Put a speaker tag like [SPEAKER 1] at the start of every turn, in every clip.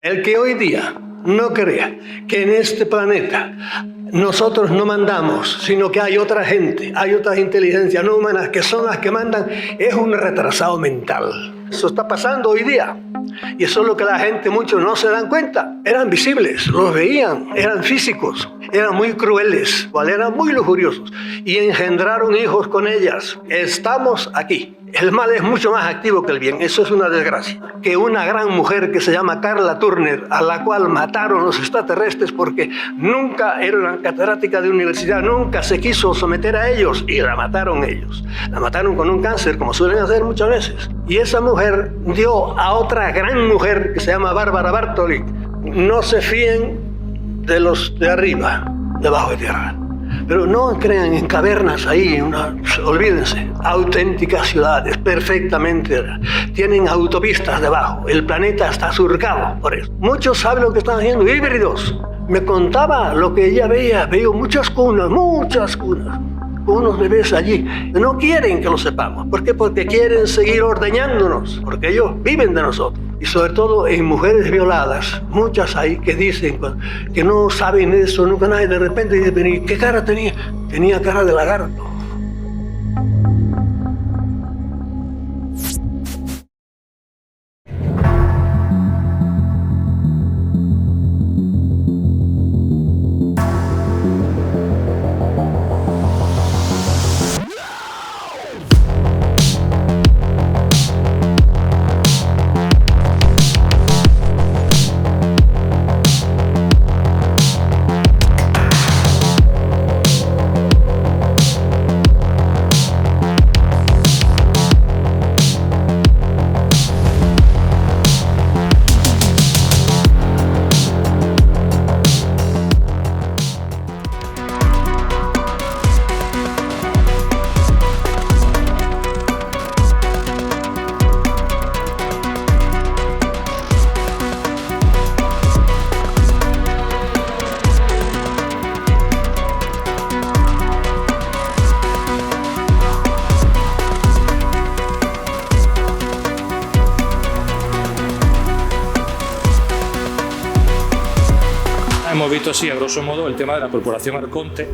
[SPEAKER 1] El que hoy día no crea que en este planeta nosotros no mandamos, sino que hay otra gente, hay otras inteligencias no humanas que son las que mandan, es un retrasado mental. Eso está pasando hoy día. Y eso es lo que la gente, muchos no se dan cuenta. Eran visibles, los veían, eran físicos, eran muy crueles, eran muy lujuriosos y engendraron hijos con ellas. Estamos aquí. El mal es mucho más activo que el bien. Eso es una desgracia. Que una gran mujer que se llama Carla Turner, a la cual mataron los extraterrestres porque nunca era una catedrática de universidad, nunca se quiso someter a ellos y la mataron ellos. La mataron con un cáncer, como suelen hacer muchas veces. Y esa mujer dio a otra gran mujer que se llama Bárbara Bartoli. No se fíen de los de arriba, debajo de tierra. Pero no crean en cavernas ahí, olvídense, auténticas ciudades, perfectamente, tienen autopistas debajo, el planeta está surcado por eso. Muchos saben lo que están haciendo, híbridos. Me contaba lo que ella veía, veo muchas cunas, con unos bebés allí. No quieren que lo sepamos. ¿Por qué? Porque quieren seguir ordeñándonos, porque ellos viven de nosotros. Y sobre todo en mujeres violadas, muchas hay que dicen que no saben eso, nunca nadie, de repente dicen, ¿qué cara tenía? Tenía cara de lagarto.
[SPEAKER 2] Hemos visto así, a grosso modo, el tema de la corporación Arconte,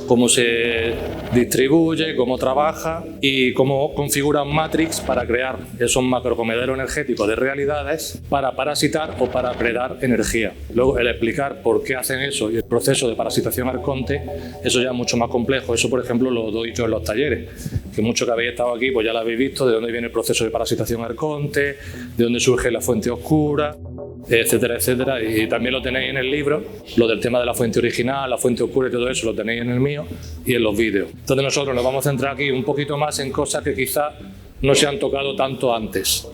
[SPEAKER 2] cómo se distribuye, cómo trabaja y cómo configura un Matrix para crear esos macrocomederos energéticos de realidades para parasitar o para predar energía. Luego, el explicar por qué hacen eso y el proceso de parasitación Arconte, eso ya es mucho más complejo. Eso, por ejemplo, lo doy yo en los talleres, que muchos que habéis estado aquí pues ya lo habéis visto, de dónde viene el proceso de parasitación Arconte, de dónde surge la fuente oscura, etcétera, etcétera. Y también lo tenéis en el libro, lo del tema de la fuente original, la fuente oscura y todo eso lo tenéis en el mío y en los vídeos. Entonces nosotros nos vamos a centrar aquí un poquito más en cosas que quizás no se han tocado tanto antes,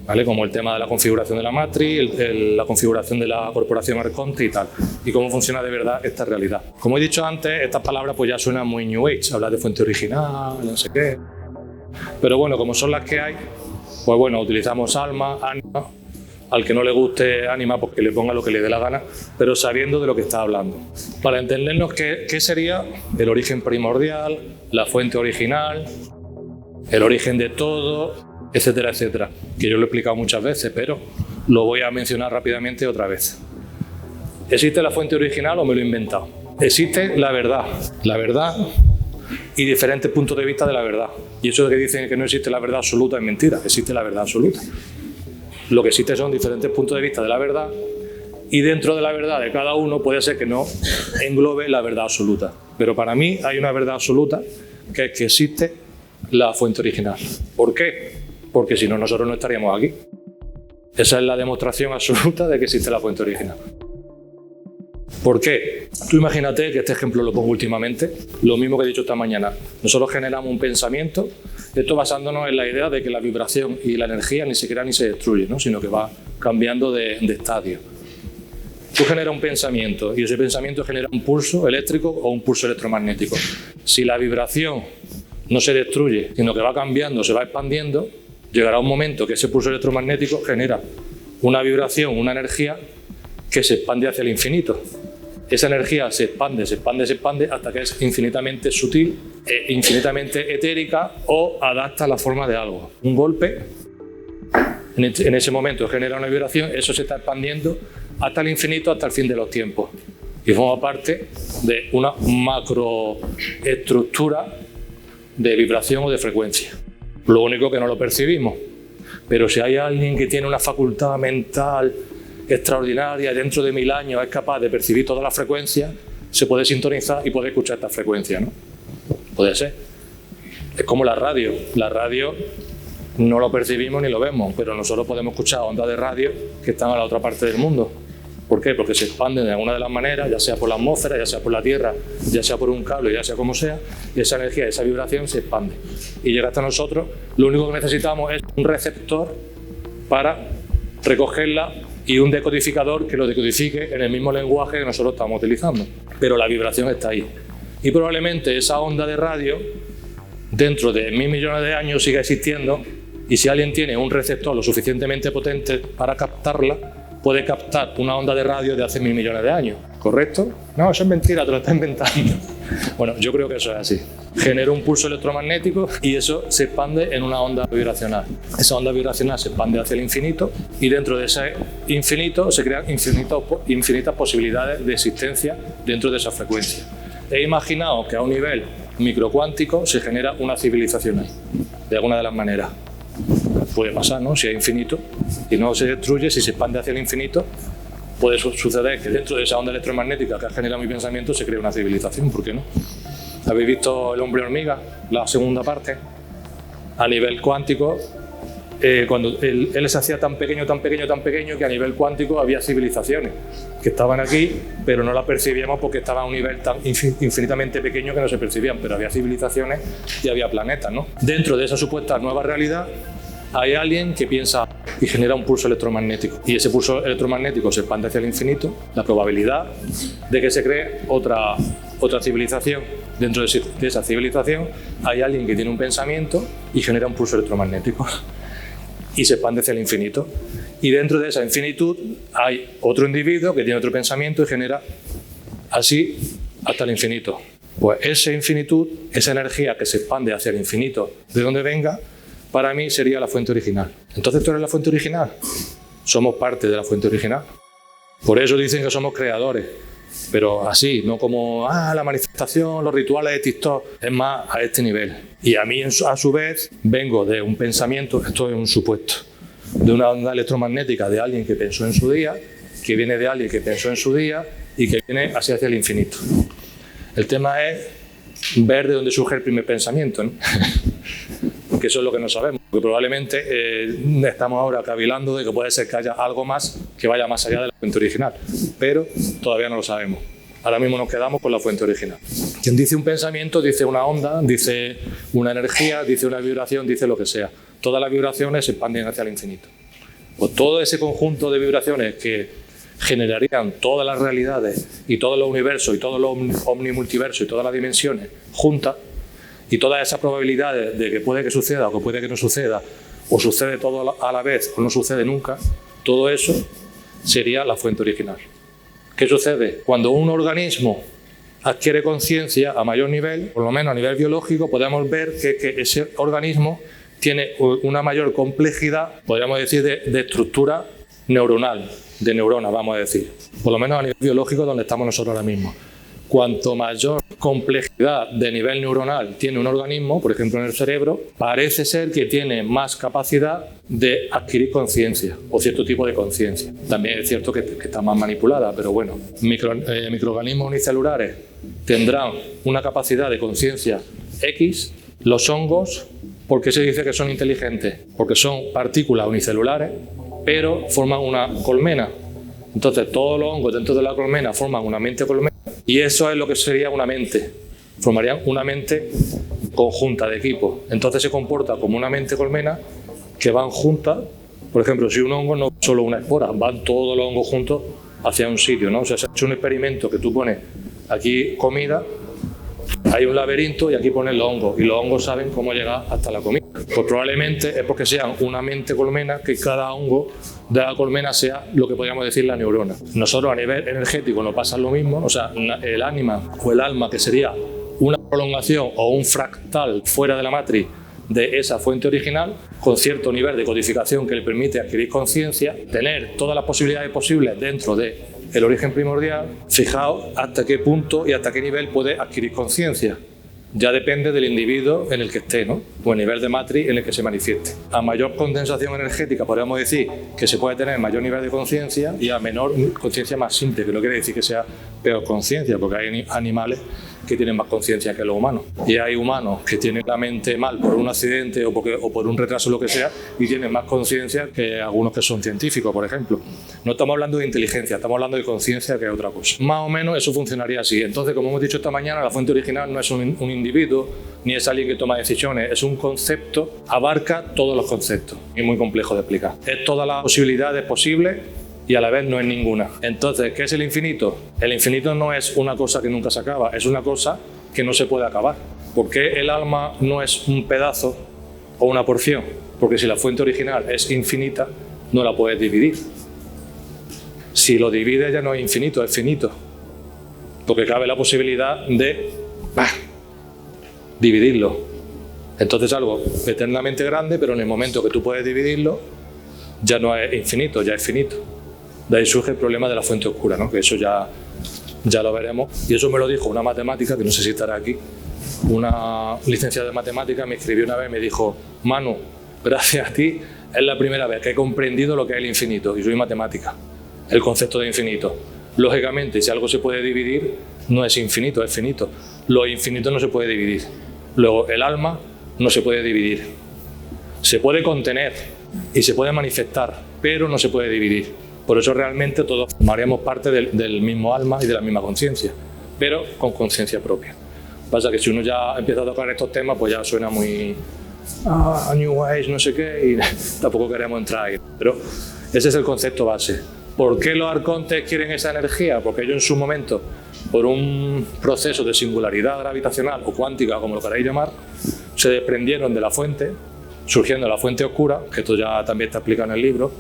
[SPEAKER 2] ¿vale? Como el tema de la configuración de la matriz, la configuración de la corporación Arconte y tal, y cómo funciona de verdad esta realidad. Como he dicho antes, estas palabras pues ya suenan muy New Age, hablar de fuente original, no sé qué. Pero bueno, como son las que hay, pues bueno, utilizamos alma, ánima. Al que no le guste ánima, pues que le ponga lo que le dé la gana, pero sabiendo de lo que está hablando. Para entendernos qué sería el origen primordial, la fuente original, el origen de todo, etcétera, etcétera. Que yo lo he explicado muchas veces, pero lo voy a mencionar rápidamente otra vez. ¿Existe la fuente original o me lo he inventado? Existe la verdad y diferentes puntos de vista de la verdad. Y eso de que dicen que no existe la verdad absoluta es mentira, existe la verdad absoluta. Lo que existe son diferentes puntos de vista de la verdad y dentro de la verdad de cada uno puede ser que no englobe la verdad absoluta. Pero para mí hay una verdad absoluta, que es que existe la fuente original. ¿Por qué? Porque si no, nosotros no estaríamos aquí. Esa es la demostración absoluta de que existe la fuente original. ¿Por qué? Tú imagínate que este ejemplo lo pongo últimamente, lo mismo que he dicho esta mañana. Nosotros generamos un pensamiento, esto basándonos en la idea de que la vibración y la energía ni siquiera ni se destruye, ¿no? Sino que va cambiando de estadio. Tú generas un pensamiento y ese pensamiento genera un pulso eléctrico o un pulso electromagnético. Si la vibración no se destruye, sino que va cambiando, se va expandiendo, llegará un momento que ese pulso electromagnético genera una vibración, una energía que se expande hacia el infinito. Esa energía se expande hasta que es infinitamente sutil, infinitamente etérica o adapta la forma de algo. Un golpe en ese momento genera una vibración, eso se está expandiendo hasta el infinito, hasta el fin de los tiempos. Y forma parte de una macroestructura de vibración o de frecuencia. Lo único que no lo percibimos. Pero si hay alguien que tiene una facultad mental extraordinaria y dentro de 1000 años es capaz de percibir todas las frecuencias, se puede sintonizar y puede escuchar esta frecuencia, ¿no? Puede ser. Es como la radio. La radio no lo percibimos ni lo vemos, pero nosotros podemos escuchar ondas de radio que están a la otra parte del mundo. ¿Por qué? Porque se expanden de alguna de las maneras, ya sea por la atmósfera, ya sea por la Tierra, ya sea por un cable, ya sea como sea, y esa energía, esa vibración se expande. Y llega hasta nosotros. Lo único que necesitamos es un receptor para recogerla y un decodificador que lo decodifique en el mismo lenguaje que nosotros estamos utilizando. Pero la vibración está ahí. Y probablemente esa onda de radio, dentro de 1000 millones de años, siga existiendo, y si alguien tiene un receptor lo suficientemente potente para captarla, puede captar una onda de radio de hace 1000 millones de años, ¿correcto? No, eso es mentira, te lo está inventando. Bueno, yo creo que eso es así. Genera un pulso electromagnético y eso se expande en una onda vibracional. Esa onda vibracional se expande hacia el infinito y dentro de ese infinito se crean infinitas posibilidades de existencia dentro de esa frecuencia. He imaginado que a un nivel microcuántico se genera una civilización ahí, de alguna de las maneras. Puede pasar, ¿no? Si es infinito y no se destruye, si se expande hacia el infinito, puede suceder que dentro de esa onda electromagnética que ha generado mi pensamiento se cree una civilización, ¿por qué no? ¿Habéis visto El hombre hormiga, la segunda parte? A nivel cuántico, cuando él se hacía tan pequeño que a nivel cuántico había civilizaciones que estaban aquí, pero no las percibíamos porque estaban a un nivel tan infinitamente pequeño que no se percibían, pero había civilizaciones y había planetas, ¿no? Dentro de esa supuesta nueva realidad hay alguien que piensa y genera un pulso electromagnético, y ese pulso electromagnético se expande hacia el infinito. La probabilidad de que se cree otra civilización, dentro de esa civilización hay alguien que tiene un pensamiento y genera un pulso electromagnético y se expande hacia el infinito, y dentro de esa infinitud hay otro individuo que tiene otro pensamiento y genera así hasta el infinito. Pues esa infinitud, esa energía que se expande hacia el infinito, de donde venga, para mí sería la fuente original. Entonces, ¿tú eres la fuente original? Somos parte de la fuente original. Por eso dicen que somos creadores, pero así, no como la manifestación, los rituales de TikTok, es más a este nivel. Y a mí, a su vez, vengo de un pensamiento, esto es un supuesto, de una onda electromagnética de alguien que pensó en su día, que viene de alguien que pensó en su día y que viene hacia el infinito. El tema es ver de dónde surge el primer pensamiento, ¿no? Que eso es lo que no sabemos, porque probablemente estamos ahora cavilando de que puede ser que haya algo más que vaya más allá de la fuente original, pero todavía no lo sabemos. Ahora mismo nos quedamos con la fuente original. Quien dice un pensamiento dice una onda, dice una energía, dice una vibración, dice lo que sea. Todas las vibraciones se expanden hacia el infinito. Pues todo ese conjunto de vibraciones que generarían todas las realidades y todos los universos y todos los omnimultiversos y todas las dimensiones juntas, y todas esas probabilidades de que puede que suceda o que puede que no suceda, o sucede todo a la vez o no sucede nunca, todo eso sería la fuente original. ¿Qué sucede? Cuando un organismo adquiere conciencia a mayor nivel, por lo menos a nivel biológico, podemos ver que ese organismo tiene una mayor complejidad, podríamos decir, de estructura neuronal, de neuronas, vamos a decir. Por lo menos a nivel biológico, donde estamos nosotros ahora mismo. Cuanto mayor complejidad de nivel neuronal tiene un organismo, por ejemplo en el cerebro, parece ser que tiene más capacidad de adquirir conciencia o cierto tipo de conciencia. También es cierto que está más manipulada, pero bueno, microorganismos unicelulares tendrán una capacidad de conciencia X. Los hongos, ¿por qué se dice que son inteligentes? Porque son partículas unicelulares, pero forman una colmena. Entonces todos los hongos dentro de la colmena forman una mente colmena, y eso es lo que sería una mente. Formarían una mente conjunta de equipo. Entonces se comporta como una mente colmena que van juntas. Por ejemplo, si un hongo no es solo una espora, van todos los hongos juntos hacia un sitio, ¿no? O sea, se ha hecho un experimento que tú pones aquí comida, hay un laberinto y aquí pones los hongos, y los hongos saben cómo llegar hasta la comida. Pues probablemente es porque sean una mente colmena, que cada hongo de la colmena sea lo que podríamos decir la neurona. Nosotros a nivel energético nos pasa lo mismo, o sea, el ánima o el alma, que sería una prolongación o un fractal fuera de la matriz de esa fuente original con cierto nivel de codificación que le permite adquirir conciencia, tener todas las posibilidades posibles dentro del origen primordial. Fijaos hasta qué punto y hasta qué nivel puede adquirir conciencia. Ya depende del individuo en el que esté, ¿no? O el nivel de matriz en el que se manifieste. A mayor condensación energética podríamos decir que se puede tener mayor nivel de conciencia, y a menor conciencia más simple, que no quiere decir que sea peor conciencia, porque hay animales que tienen más conciencia que los humanos. Y hay humanos que tienen la mente mal por un accidente o por un retraso o lo que sea, y tienen más conciencia que algunos que son científicos, por ejemplo. No estamos hablando de inteligencia, estamos hablando de conciencia, que es otra cosa. Más o menos eso funcionaría así. Entonces, como hemos dicho esta mañana, la fuente original no es un individuo, ni es alguien que toma decisiones, es un concepto, abarca todos los conceptos. Es muy complejo de explicar. Es todas las posibilidades posibles y a la vez no es ninguna. Entonces, ¿qué es el infinito? El infinito no es una cosa que nunca se acaba, es una cosa que no se puede acabar. ¿Por qué el alma no es un pedazo o una porción? Porque si la fuente original es infinita, no la puedes dividir. Si lo divides ya no es infinito, es finito. Porque cabe la posibilidad de dividirlo. Entonces algo eternamente grande, pero en el momento que tú puedes dividirlo, ya no es infinito, ya es finito. De ahí surge el problema de la fuente oscura, ¿no? Que eso ya lo veremos. Y eso me lo dijo una matemática, que no sé si estará aquí, una licenciada de matemáticas me escribió una vez y me dijo: Manu, gracias a ti es la primera vez que he comprendido lo que es el infinito, y soy matemática, el concepto de infinito. Lógicamente, si algo se puede dividir, no es infinito, es finito. Lo infinito no se puede dividir. Luego, el alma no se puede dividir. Se puede contener y se puede manifestar, pero no se puede dividir. Por eso realmente todos formaríamos parte del mismo alma y de la misma conciencia, pero con conciencia propia. Pasa que si uno ya empieza a tocar estos temas, pues ya suena muy New Age, no sé qué, y tampoco queremos entrar ahí. Pero ese es el concepto base. ¿Por qué los arcontes quieren esa energía? Porque ellos en su momento, por un proceso de singularidad gravitacional o cuántica, como lo queráis llamar, se desprendieron de la fuente, surgiendo la fuente oscura, que esto ya también está explicado en el libro,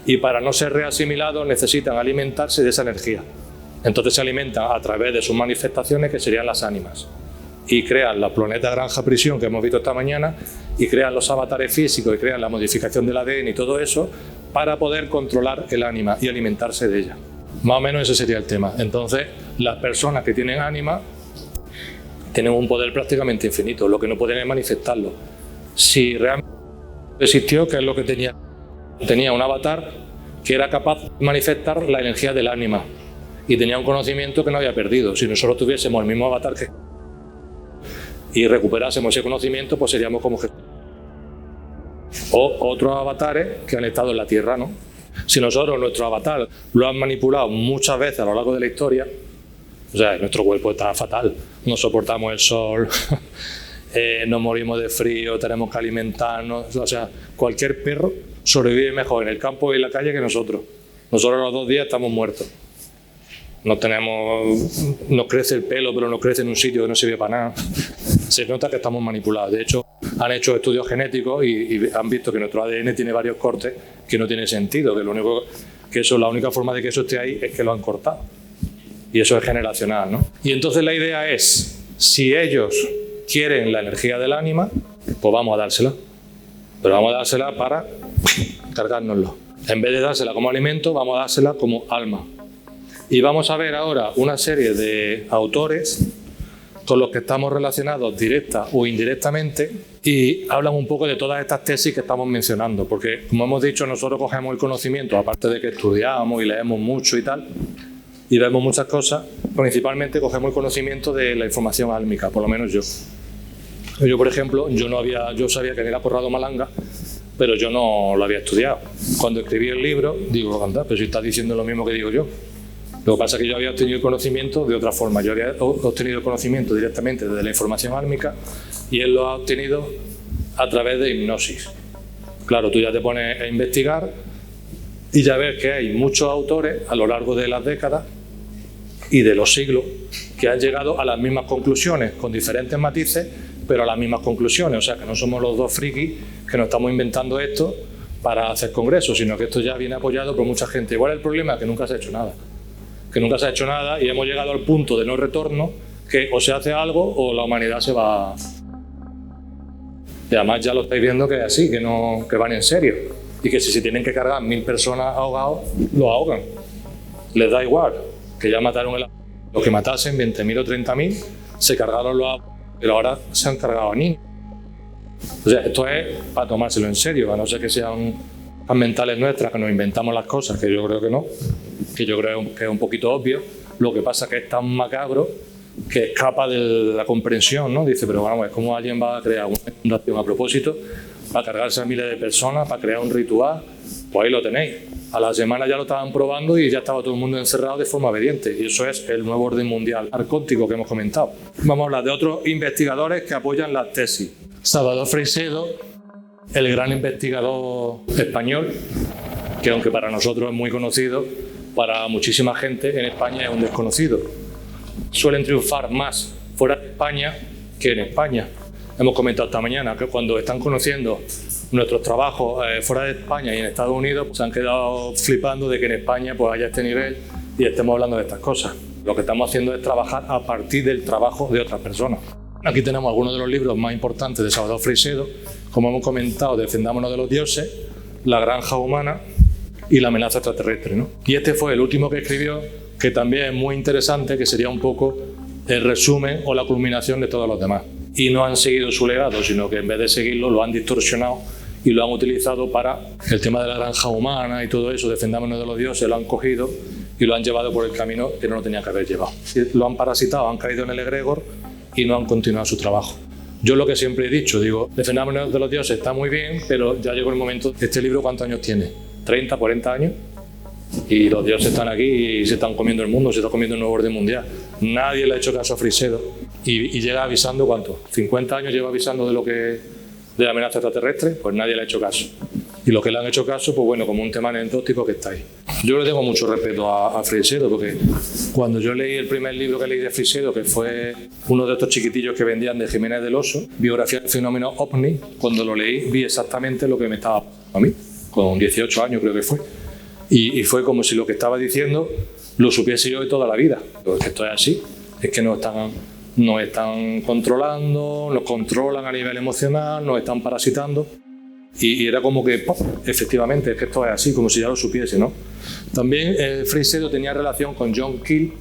[SPEAKER 2] y para no ser reasimilados necesitan alimentarse de esa energía. Entonces se alimentan a través de sus manifestaciones, que serían las ánimas, y crean la planeta granja prisión que hemos visto esta mañana, y crean los avatares físicos, y crean la modificación del ADN y todo eso, para poder controlar el ánima y alimentarse de ella. Más o menos ese sería el tema. Entonces, las personas que tienen ánima tienen un poder prácticamente infinito, lo que no pueden es manifestarlo. Si realmente existió, ¿qué es lo que tenía? Tenía un avatar que era capaz de manifestar la energía del ánima, y tenía un conocimiento que no había perdido. Si nosotros tuviésemos el mismo avatar y recuperásemos ese conocimiento, pues seríamos como Jesús. O otros avatares que han estado en la Tierra, ¿no? Si nosotros nuestro avatar lo han manipulado muchas veces a lo largo de la historia, o sea, nuestro cuerpo está fatal, no soportamos el sol, nos morimos de frío, tenemos que alimentarnos, o sea, cualquier perro sobrevive mejor en el campo y en la calle que nosotros. Nosotros a los 2 días estamos muertos. Nos crece el pelo, pero nos crece en un sitio que no sirve para nada. Se nota que estamos manipulados. De hecho, han hecho estudios genéticos y han visto que nuestro ADN tiene varios cortes que no tiene sentido, que la única forma de que eso esté ahí es que lo han cortado. Y eso es generacional, ¿no? Y entonces la idea es, si ellos quieren la energía del ánima, pues vamos a dársela. Pero vamos a dársela para cargárnoslo. En vez de dársela como alimento, vamos a dársela como alma. Y vamos a ver ahora una serie de autores con los que estamos relacionados directa o indirectamente, y hablan un poco de todas estas tesis que estamos mencionando, porque como hemos dicho, nosotros cogemos el conocimiento, aparte de que estudiamos y leemos mucho y tal, y vemos muchas cosas, principalmente cogemos el conocimiento de la información álmica, por lo menos yo. Yo, por ejemplo, yo sabía que era Corrado Malanga, pero yo no lo había estudiado. Cuando escribí el libro, digo, anda, pero si estás diciendo lo mismo que digo yo. Lo que pasa es que yo había obtenido el conocimiento de otra forma. Yo había obtenido el conocimiento directamente desde la información álmica, y él lo ha obtenido a través de hipnosis. Claro, tú ya te pones a investigar y ya ves que hay muchos autores a lo largo de las décadas y de los siglos que han llegado a las mismas conclusiones, con diferentes matices, pero a las mismas conclusiones. O sea, que no somos los dos frikis que nos estamos inventando esto para hacer congresos, sino que esto ya viene apoyado por mucha gente. Igual el problema es que nunca se ha hecho nada. Que nunca se ha hecho nada, y hemos llegado al punto de no retorno, que o se hace algo o la humanidad se va Y además ya lo estáis viendo que es así, que van en serio. Y que si se tienen que cargar 1000 personas ahogados, lo ahogan. Les da igual, que ya mataron los que matasen 20.000 o 30.000, se cargaron los ahogados, pero ahora se han cargado a niños. O sea, esto es para tomárselo en serio, a no ser que sean mentales nuestras, que nos inventamos las cosas, que yo creo que no, que yo creo que es un poquito obvio. Lo que pasa es que es tan macabro que escapa de la comprensión, ¿no? Dice, pero vamos, ¿cómo alguien va a crear una fundación a propósito para cargarse a miles de personas, para crear un ritual? Pues ahí lo tenéis. A la semana ya lo estaban probando y ya estaba todo el mundo encerrado de forma obediente. Y eso es el nuevo orden mundial arcóntico que hemos comentado. Vamos a hablar de otros investigadores que apoyan la tesis. Salvador Freixedo, el gran investigador español, que aunque para nosotros es muy conocido, para muchísima gente en España es un desconocido. Suelen triunfar más fuera de España que en España. Hemos comentado esta mañana que cuando están conociendo nuestros trabajos fuera de España y en Estados Unidos, pues se han quedado flipando de que en España pues haya este nivel y estemos hablando de estas cosas. Lo que estamos haciendo es trabajar a partir del trabajo de otras personas. Aquí tenemos algunos de los libros más importantes de Salvador Freixedo, como hemos comentado, Defendámonos de los dioses, La granja humana y La amenaza extraterrestre, ¿no? Y este fue el último que escribió, que también es muy interesante, que sería un poco el resumen o la culminación de todos los demás. Y no han seguido su legado, sino que en vez de seguirlo lo han distorsionado y lo han utilizado para el tema de la granja humana y todo eso, Defendámonos de los dioses, lo han cogido y lo han llevado por el camino que no lo tenía que haber llevado. Lo han parasitado, han caído en el egregor y no han continuado su trabajo. Yo lo que siempre he dicho, digo, Defendámonos de los dioses está muy bien, pero ya llegó el momento. Este libro, ¿cuántos años tiene? ¿30, 40 años? Y los dioses están aquí y se están comiendo el mundo, se está comiendo el nuevo orden mundial. Nadie le ha hecho caso a Freixedo y llega avisando, ¿cuánto? 50 años lleva avisando de la amenaza extraterrestre, pues nadie le ha hecho caso. Y los que le han hecho caso, pues bueno, como un tema anecdótico que está ahí. Yo le tengo mucho respeto a Freixedo, porque cuando yo leí el primer libro que leí de Freixedo, que fue uno de estos chiquitillos que vendían de Jiménez del Oso, Biografía del fenómeno OVNI, cuando lo leí vi exactamente lo que me estaba a mí, con 18 años creo que fue. Y fue como si lo que estaba diciendo lo supiese yo de toda la vida. Porque esto es así, es que nos están controlando, nos controlan a nivel emocional, nos están parasitando. Y era como que, ¡pum!, efectivamente, es que esto es así, como si ya lo supiese, ¿no? También Freixedo tenía relación con John Keel,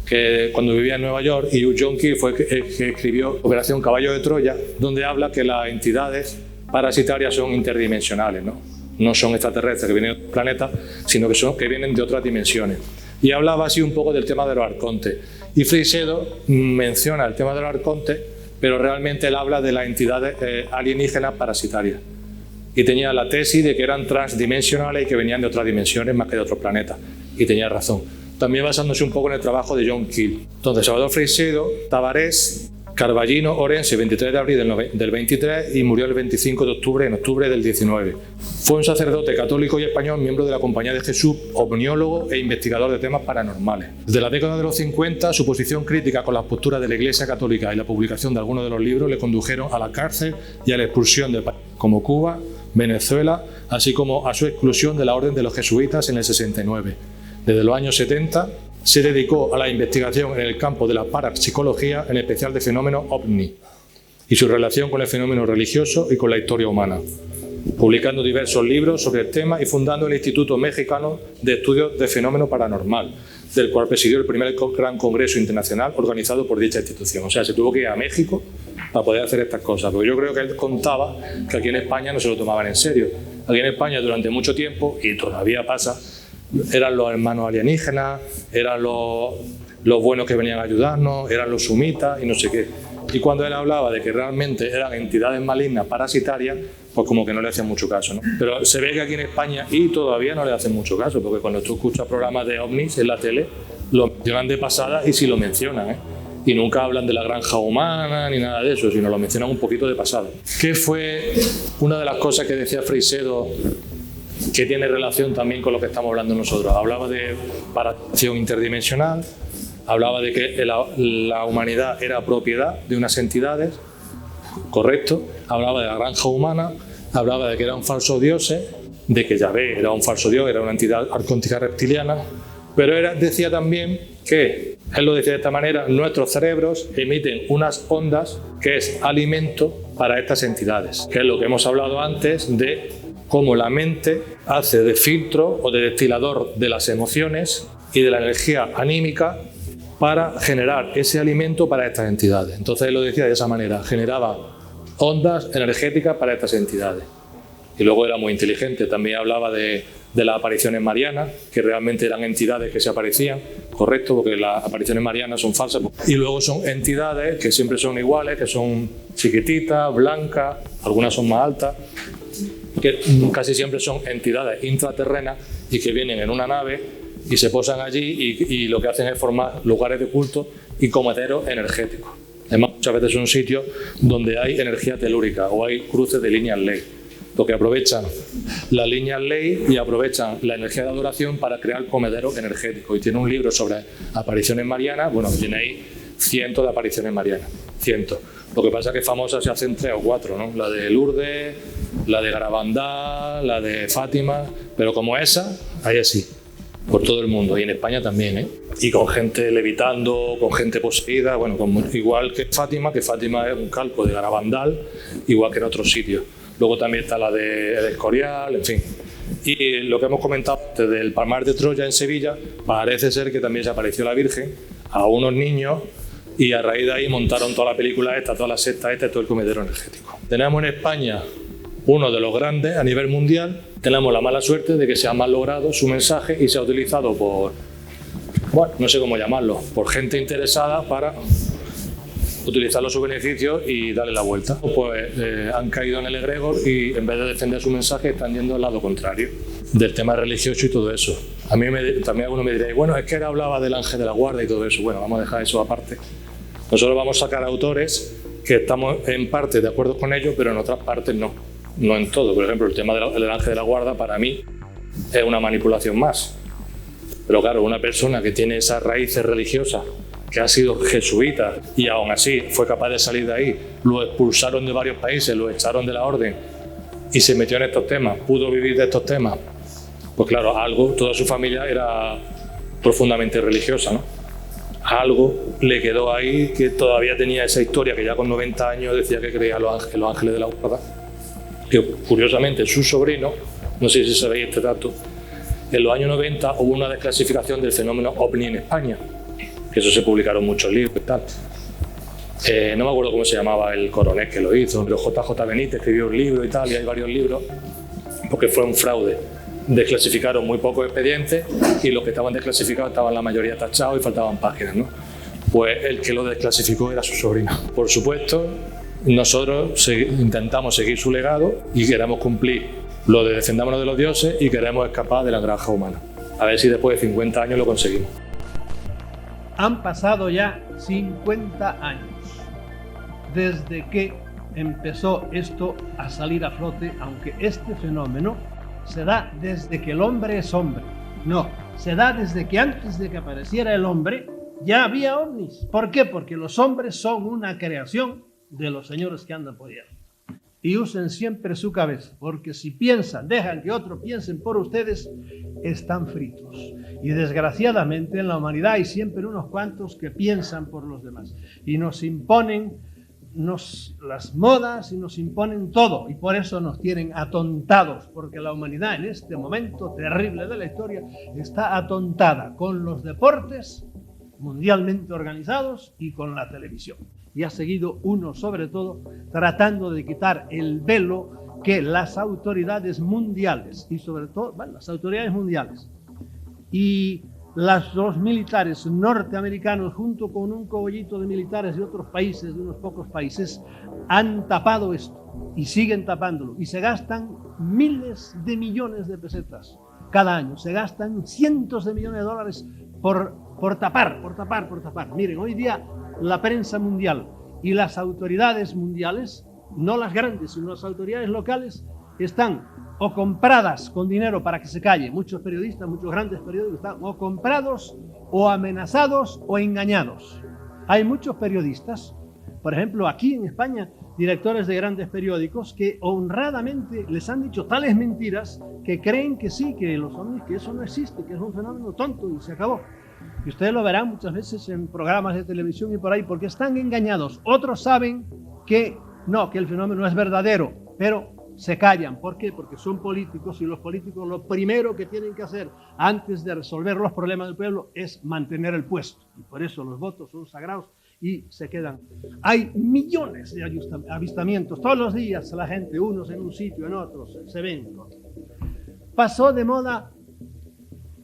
[SPEAKER 2] que cuando vivía en Nueva York, y John Keel fue el que escribió Operación Caballo de Troya, donde habla que las entidades parasitarias son interdimensionales, ¿no? No son extraterrestres que vienen de otros planetas, sino que vienen de otras dimensiones. Y hablaba así un poco del tema de los arcontes. Y Freixedo menciona el tema de los arcontes, pero realmente él habla de las entidades alienígenas parasitarias. Y tenía la tesis de que eran transdimensionales y que venían de otras dimensiones más que de otros planetas. Y tenía razón. También basándose un poco en el trabajo de John Keel. Entonces, Salvador Freixedo, Tavares, Carballino, Orense, 23 de abril del 23 y murió el 25 de octubre, en octubre del 19. Fue un sacerdote católico y español, miembro de la Compañía de Jesús, ovniólogo e investigador de temas paranormales. Desde la década de los 50, su posición crítica con las posturas de la Iglesia Católica y la publicación de algunos de los libros le condujeron a la cárcel y a la expulsión de países como Cuba, Venezuela, así como a su exclusión de la Orden de los Jesuitas en el 69. Desde los años 70, se dedicó a la investigación en el campo de la parapsicología, en especial de fenómenos OVNI, y su relación con el fenómeno religioso y con la historia humana, publicando diversos libros sobre el tema y fundando el Instituto Mexicano de Estudios de Fenómeno Paranormal, del cual presidió el primer gran congreso internacional organizado por dicha institución. O sea, se tuvo que ir a México para poder hacer estas cosas, porque yo creo que él contaba que aquí en España no se lo tomaban en serio. Aquí en España durante mucho tiempo, y todavía pasa, eran los hermanos alienígenas, eran los buenos que venían a ayudarnos, eran los sumitas y no sé qué. Y cuando él hablaba de que realmente eran entidades malignas parasitarias, pues como que no le hacían mucho caso, ¿no? Pero se ve que aquí en España y todavía no le hacen mucho caso, porque cuando tú escuchas programas de ovnis en la tele, lo mencionan de pasada y sí lo mencionan, ¿eh? Y nunca hablan de la granja humana ni nada de eso, sino lo mencionan un poquito de pasada. ¿Qué fue una de las cosas que decía Freixedo que tiene relación también con lo que estamos hablando nosotros? Hablaba de parasitación interdimensional, hablaba de que la humanidad era propiedad de unas entidades, correcto, hablaba de la granja humana, hablaba de que eran falsos dioses, de que Yahvé era un falso dios, era una entidad arcóntica reptiliana, Pero decía también que, él lo decía de esta manera, nuestros cerebros emiten unas ondas que es alimento para estas entidades, que es lo que hemos hablado antes de cómo la mente hace de filtro o de destilador de las emociones y de la energía anímica para generar ese alimento para estas entidades. Entonces él lo decía de esa manera, generaba ondas energéticas para estas entidades. Y luego era muy inteligente, también hablaba de las apariciones marianas, que realmente eran entidades que se aparecían, correcto, porque las apariciones marianas son falsas. Y luego son entidades que siempre son iguales, que son chiquititas, blancas, algunas son más altas, que casi siempre son entidades intraterrenas y que vienen en una nave y se posan allí y lo que hacen es formar lugares de culto y cometeros energéticos. Además, muchas veces son sitios donde hay energía telúrica o hay cruces de líneas ley, porque aprovechan las líneas ley y aprovechan la energía de adoración para crear comederos energéticos. Y tiene un libro sobre apariciones marianas, bueno, tiene ahí cientos de apariciones marianas, cientos. Lo que pasa es que famosas se hacen 3 o 4, ¿no? La de Lourdes, la de Garabandal, la de Fátima, pero como esa, hay así, por todo el mundo, y en España también, ¿eh? Y con gente levitando, con gente poseída, bueno, igual que Fátima es un calco de Garabandal, igual que en otros sitios. Luego también está la de El Escorial, en fin. Y lo que hemos comentado desde el Palmar de Troya en Sevilla, parece ser que también se apareció la Virgen a unos niños y a raíz de ahí montaron toda la película esta, toda la secta esta y todo el comedero energético. Tenemos en España uno de los grandes a nivel mundial. Tenemos la mala suerte de que se ha mal logrado su mensaje y se ha utilizado por, bueno, no sé cómo llamarlo, por gente interesada para utilizarlo a su beneficio y darle la vuelta. Pues han caído en el egregor y en vez de defender su mensaje están yendo al lado contrario del tema religioso y todo eso. A mí también algunos me diréis, bueno, es que él hablaba del ángel de la guarda y todo eso. Bueno, vamos a dejar eso aparte. Nosotros vamos a sacar autores que estamos en parte de acuerdo con ellos, pero en otras partes no. No en todo. Por ejemplo, el tema del ángel de la guarda para mí es una manipulación más. Pero claro, una persona que tiene esas raíces religiosas, que ha sido jesuita y aún así fue capaz de salir de ahí, lo expulsaron de varios países, lo echaron de la orden y se metió en estos temas, pudo vivir de estos temas, pues claro, toda su familia era profundamente religiosa, ¿no? Algo le quedó ahí que todavía tenía esa historia, que ya con 90 años decía que creía en los ángeles de la guarda, que curiosamente su sobrino, no sé si sabéis este dato, en los años 90 hubo una desclasificación del fenómeno OVNI en España, que eso se publicaron muchos libros y tal. No me acuerdo cómo se llamaba el coronel que lo hizo, pero JJ Benítez escribió un libro y tal, y hay varios libros, porque fue un fraude. Desclasificaron muy pocos expedientes y los que estaban desclasificados estaban la mayoría tachados y faltaban páginas, ¿no? Pues el que lo desclasificó era su sobrino. Por supuesto, nosotros intentamos seguir su legado y queremos cumplir lo de defendámonos de los dioses y queremos escapar de la granja humana. A ver si después de 50 años lo conseguimos.
[SPEAKER 3] Han pasado ya 50 años desde que empezó esto a salir a flote, aunque este fenómeno se da desde que el hombre es hombre. No, se da desde que antes de que apareciera el hombre ya había ovnis. ¿Por qué? Porque los hombres son una creación de los señores que andan por allá. Y usen siempre su cabeza, porque si piensan, dejan que otros piensen por ustedes, están fritos. Y desgraciadamente en la humanidad hay siempre unos cuantos que piensan por los demás. Y nos imponen las modas y nos imponen todo. Y por eso nos tienen atontados, porque la humanidad en este momento terrible de la historia está atontada con los deportes mundialmente organizados y con la televisión. Y ha seguido uno, sobre todo, tratando de quitar el velo que las autoridades mundiales, y sobre todo, bueno, las autoridades mundiales y los militares norteamericanos, junto con un cogollito de militares de otros países, de unos pocos países, han tapado esto y siguen tapándolo. Y se gastan miles de millones de pesetas cada año, se gastan cientos de millones de dólares por tapar. Miren, hoy día la prensa mundial y las autoridades mundiales, no las grandes, sino las autoridades locales, están o compradas con dinero para que se calle. Muchos periodistas, muchos grandes periódicos están o comprados, o amenazados, o engañados. Hay muchos periodistas, por ejemplo, aquí en España directores de grandes periódicos que honradamente les han dicho tales mentiras que creen que sí, que los ovnis, que eso no existe, que es un fenómeno tonto y se acabó. Y ustedes lo verán muchas veces en programas de televisión y por ahí, porque están engañados. Otros saben que no, que el fenómeno es verdadero, pero se callan. ¿Por qué? Porque son políticos y los políticos lo primero que tienen que hacer antes de resolver los problemas del pueblo es mantener el puesto. Y por eso los votos son sagrados y se quedan. Hay millones de avistamientos. Todos los días la gente, unos en un sitio, en otros, se ven. Pasó de moda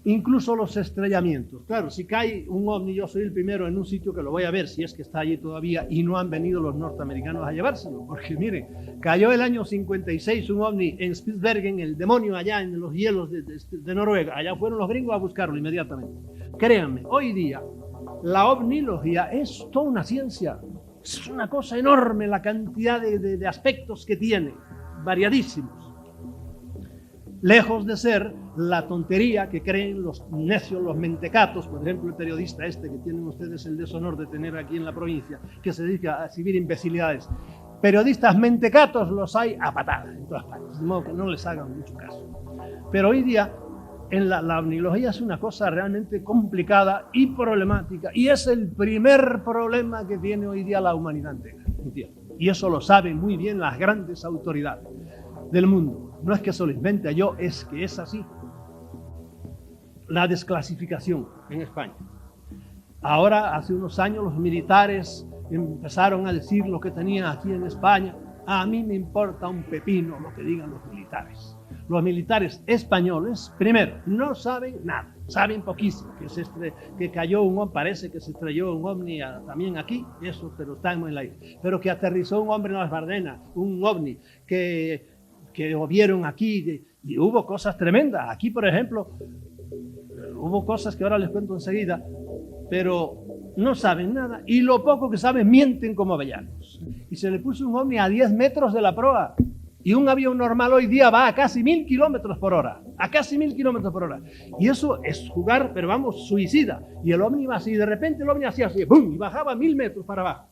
[SPEAKER 3] incluso los estrellamientos. Claro, si cae un ovni, yo soy el primero en un sitio que lo voy a ver, si es que está allí todavía y no han venido los norteamericanos a llevárselo. Porque miren, cayó el año 56 un ovni en Spitsbergen, el demonio allá en los hielos de Noruega. Allá fueron los gringos a buscarlo inmediatamente. Créanme, hoy día la ovnilogía es toda una ciencia. Es una cosa enorme la cantidad de aspectos que tiene, variadísimos. Lejos de ser la tontería que creen los necios, los mentecatos, por ejemplo el periodista este que tienen ustedes el deshonor de tener aquí en la provincia, que se dedica a exhibir imbecilidades. Periodistas mentecatos los hay a patadas en todas partes, de modo que no les hagan mucho caso. Pero hoy día la ovnilogía es una cosa realmente complicada y problemática, y es el primer problema que tiene hoy día la humanidad entera. Y eso lo saben muy bien las grandes autoridades del mundo. No es que eso lo invente yo, es que es así. La desclasificación en España. Ahora, hace unos años, los militares empezaron a decir lo que tenían aquí en España. A mí me importa un pepino lo que digan los militares. Los militares españoles, primero, no saben nada, saben poquísimo, que cayó un ovni, parece que se estrelló un ovni también aquí, eso, pero está en el aire. Pero que aterrizó un hombre en las Bardenas, un ovni, que lo vieron aquí, y hubo cosas tremendas. Aquí, por ejemplo, hubo cosas que ahora les cuento enseguida, pero no saben nada, y lo poco que saben mienten como avellanos. Y se le puso un ovni a 10 metros de la proa, y un avión normal hoy día va a casi 1000 kilómetros por hora, a casi 1000 kilómetros por hora. Y eso es jugar, pero vamos, suicida. Y el ovni iba así, y de repente el ovni hacía así, ¡bum!, y bajaba 1000 metros para abajo.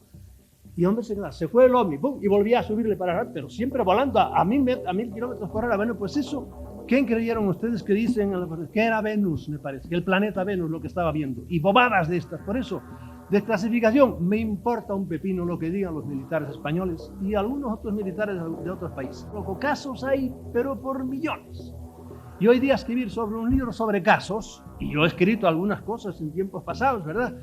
[SPEAKER 3] Y hombre, se fue el ovni, ¡pum!, y volvía a subirle para arriba, pero siempre volando a 1000 kilómetros por hora. Bueno, pues eso, ¿quién creyeron ustedes que dicen que era Venus, me parece, que el planeta Venus lo que estaba viendo? Y bobadas de estas. Por eso, desclasificación, me importa un pepino lo que digan los militares españoles y algunos otros militares de otros países. Luego, casos hay, pero por millones. Y hoy día escribir sobre un libro sobre casos, y yo he escrito algunas cosas en tiempos pasados, ¿verdad?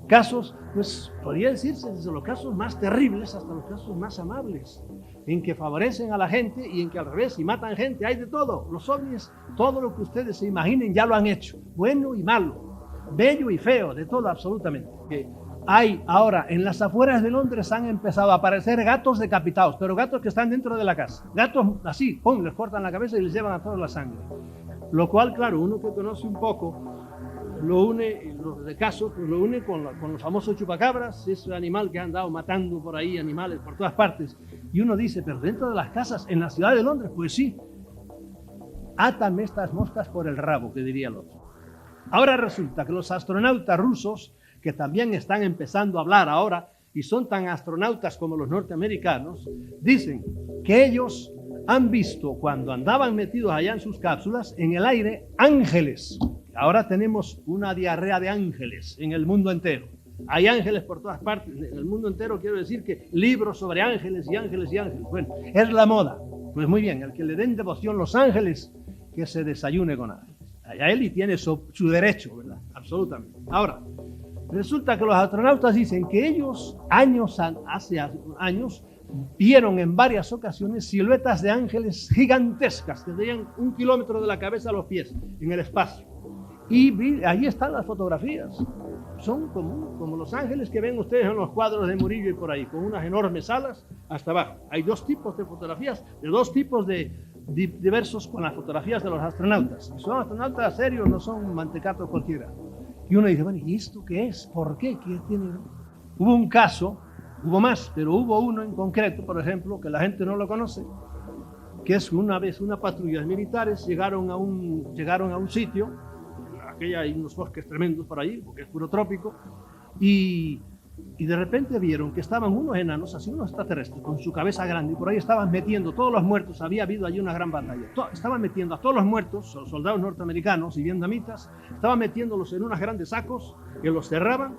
[SPEAKER 3] Casos, pues podría decirse desde los casos más terribles hasta los casos más amables, en que favorecen a la gente y en que al revés, y matan gente, hay de todo. Los ovnis, todo lo que ustedes se imaginen ya lo han hecho, bueno y malo, bello y feo, de todo absolutamente. Hay ahora, en las afueras de Londres han empezado a aparecer gatos decapitados, pero gatos que están dentro de la casa. Gatos así, ¡pum!, les cortan la cabeza y les llevan a todos la sangre. Lo cual, claro, uno que conoce un poco, lo une, los de casos, pues lo une con los famosos chupacabras, ese animal que han andado matando por ahí animales por todas partes. Y uno dice, pero dentro de las casas, en la ciudad de Londres, pues sí. Átame estas moscas por el rabo, que diría el otro. Ahora resulta que los astronautas rusos, que también están empezando a hablar ahora, y son tan astronautas como los norteamericanos, dicen que ellos han visto, cuando andaban metidos allá en sus cápsulas, en el aire, ángeles. Ahora tenemos una diarrea de ángeles en el mundo entero. Hay ángeles por todas partes. En el mundo entero quiero decir que libros sobre ángeles y ángeles y ángeles. Bueno, es la moda. Pues muy bien, el que le den devoción los ángeles, que se desayune con ángeles. A él y tiene su derecho, ¿verdad? Absolutamente. Ahora, resulta que los astronautas dicen que ellos, hace años, vieron en varias ocasiones siluetas de ángeles gigantescas, que tenían 1 kilómetro de la cabeza a los pies, en el espacio. Y ahí están las fotografías. Son como los ángeles que ven ustedes en los cuadros de Murillo y por ahí, con unas enormes alas hasta abajo. Hay 2 tipos de fotografías, de 2 tipos diversos con las fotografías de los astronautas. Son astronautas serios, no son mantecatos cualquiera. Y uno dice, bueno, ¿y esto qué es? ¿Por qué? ¿Qué tiene? Hubo un caso, hubo más, pero hubo uno en concreto, por ejemplo, que la gente no lo conoce, que es una vez una patrulla de militares llegaron a un sitio, hay unos bosques tremendos por ahí, porque es puro trópico, y y de repente vieron que estaban unos enanos, así unos extraterrestres, con su cabeza grande, y por ahí estaban metiendo todos los muertos. Había habido allí una gran batalla. Estaban metiendo a todos los muertos, soldados norteamericanos y vietnamitas, estaban metiéndolos en unos grandes sacos que los cerraban